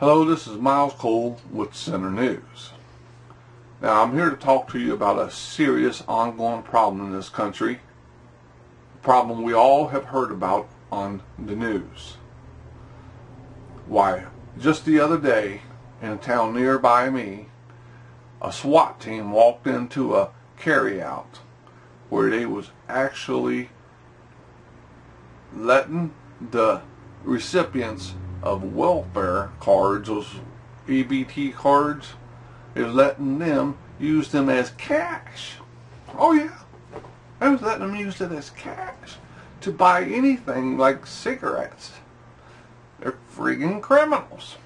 Hello, this is Miles Cole with Center News. Now, I'm here to talk to you about a serious ongoing problem in this country. A problem we all have heard about on the news. Why, just the other day, in a town nearby me, a SWAT team walked into a carryout where they was actually letting the recipients of welfare cards, those EBT cards, is letting them use them as cash. Oh yeah, I was letting them use it as cash to buy anything like cigarettes. They're friggin' criminals.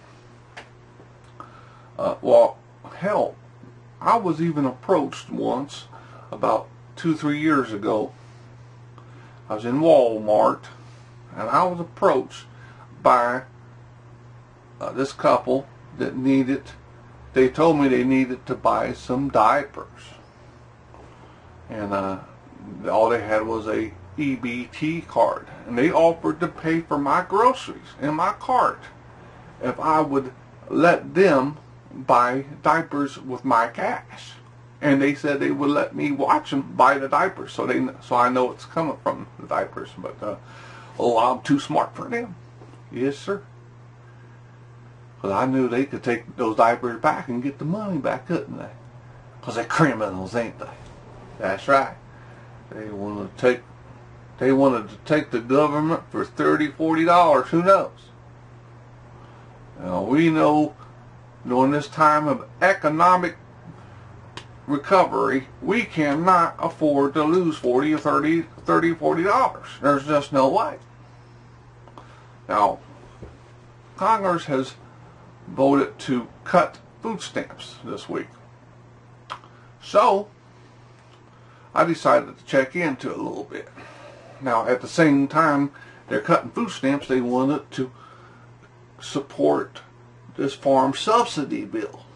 Well, hell, I was even approached once about 2-3 years ago. I was in Walmart and I was approached by this couple that they told me they needed to buy some diapers, and all they had was a EBT card, and they offered to pay for my groceries in my cart if I would let them buy diapers with my cash. And they said they would let me watch them buy the diapers, so I know it's coming from the diapers. But oh, I'm too smart for them. Yes, sir. Because I knew they could take those diapers back and get the money back, couldn't they? Because they're criminals, ain't they? That's right. They wanted to take the government for $30, $40. Who knows? Now, we know during this time of economic recovery, we cannot afford to lose $40 or $40. There's just no way. Now, Congress has voted to cut food stamps this week. So, I decided to check into it a little bit. Now, at the same time they're cutting food stamps, they wanted to support this farm subsidy bill.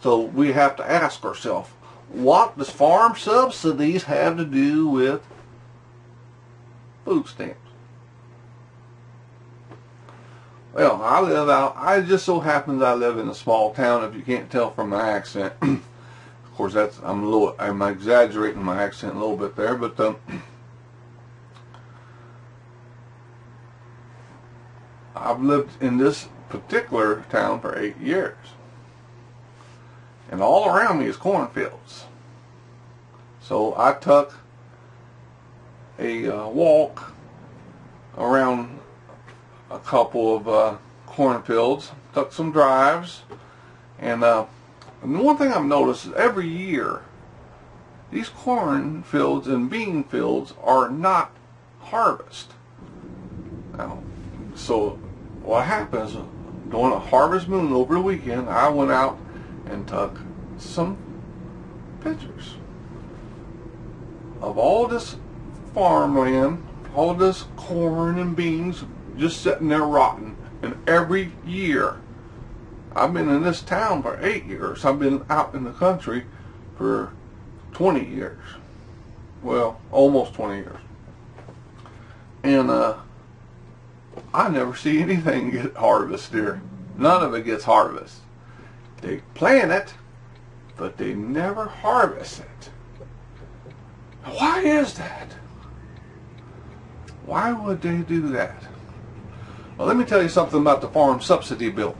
So we have to ask ourselves, what does farm subsidies have to do with food stamps? Well, I just so happens I live in a small town, if you can't tell from my accent. Of course, I'm exaggerating my accent a little bit there, but I've lived in this particular town for 8 years. And all around me is cornfields. So I took a walk around a couple of cornfields, took some drives, and the one thing I've noticed is every year these cornfields and bean fields are not harvested. Now, so what happens during a harvest moon over the weekend, I went out and took some pictures of all this farmland, all this corn and beans just sitting there rotten. And every year, I've been in this town for 8 years. I've been out in the country for 20 years. Well, almost 20 years. And I never see anything get harvested here. None of it gets harvested. They plant it, but they never harvest it. Why is that? Why would they do that? Well, let me tell you something about the farm subsidy bill.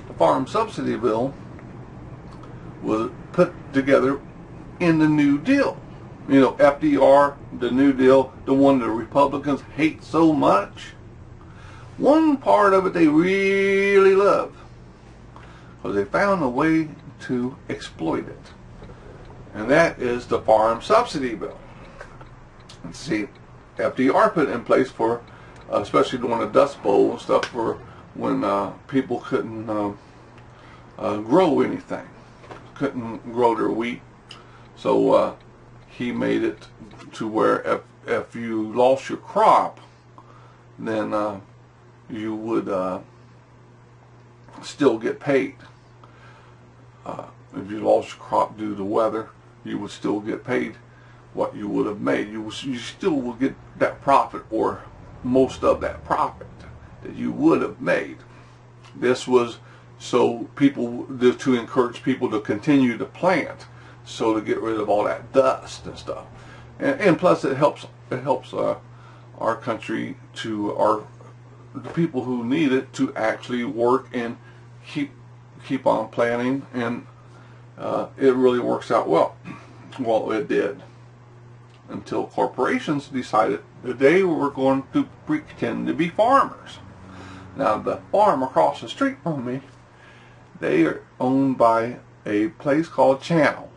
The farm subsidy bill was put together in the New Deal. You know, FDR, the New Deal, the one the Republicans hate so much. One part of it they really love, because they found a way to exploit it. And that is the farm subsidy bill. And see, FDR put it in place for, especially during the Dust Bowl and stuff, for when people couldn't grow anything, couldn't grow their wheat. So he made it to where if you lost your crop, then you would still get paid. If you lost your crop due to weather, you would still get paid what you would have made. You still will get that profit, or most of that profit that you would have made. This was so people, to encourage people to continue to plant, so to get rid of all that dust and stuff. And plus it helps our country, to the people who need it, to actually work and keep on planting, and it really works out well. Well, it did, until corporations decided that they were going to pretend to be farmers. Now, the farm across the street from me, they are owned by a place called Channel.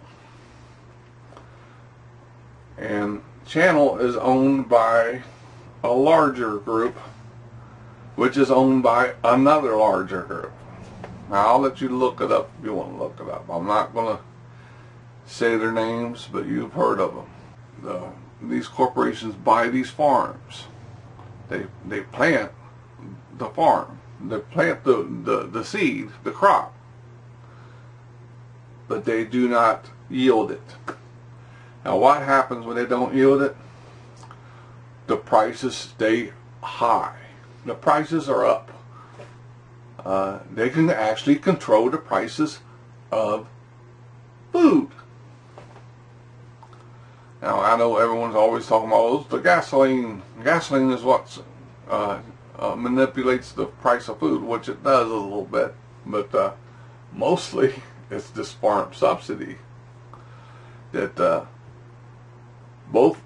And Channel is owned by a larger group, which is owned by another larger group. Now, I'll let you look it up if you want to look it up. I'm not going to say their names, but you've heard of them. These corporations buy these farms. They plant the farm. They plant the seed, the crop, but they do not yield it. Now, what happens when they don't yield it? The prices stay high. The prices are up. They can actually control the prices of food. Now, I know everyone's always talking about the gasoline. Gasoline is what manipulates the price of food, which it does a little bit, but mostly it's this farm subsidy that both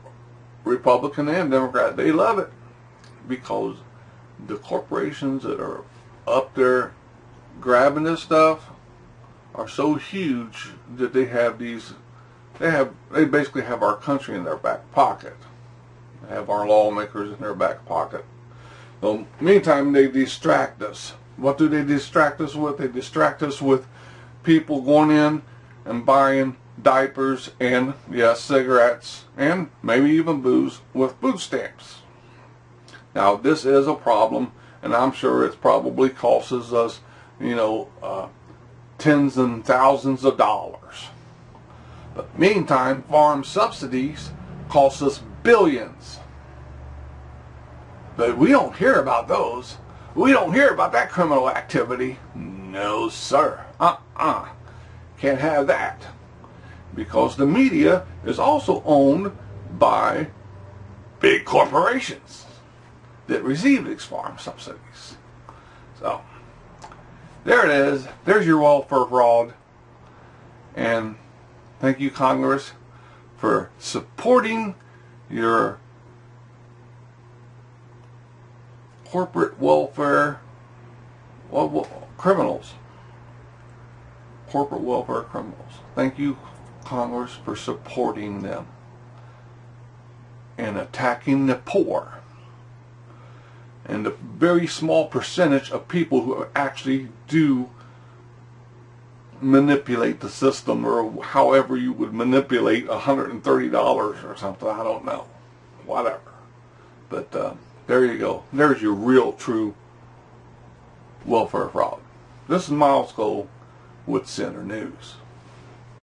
Republican and Democrat, they love it, because the corporations that are up there grabbing this stuff are so huge that they have these. They basically have our country in their back pocket. They have our lawmakers in their back pocket. So, meantime, they distract us. What do they distract us with? They distract us with people going in and buying diapers and, yes, cigarettes and maybe even booze with food stamps. Now, this is a problem, and I'm sure it probably costs us, tens and thousands of dollars. But meantime, farm subsidies cost us billions. But we don't hear about those. We don't hear about that criminal activity. No, sir. Can't have that. Because the media is also owned by big corporations that receive these farm subsidies. So, there it is. There's your welfare fraud. And thank you, Congress, for supporting your corporate welfare criminals. Corporate welfare criminals. Thank you, Congress, for supporting them and attacking the poor and the very small percentage of people who actually do manipulate the system, or however you would manipulate $130 or something. I don't know. Whatever. But there you go. There's your real, true welfare fraud. This is Miles Cole with Center News.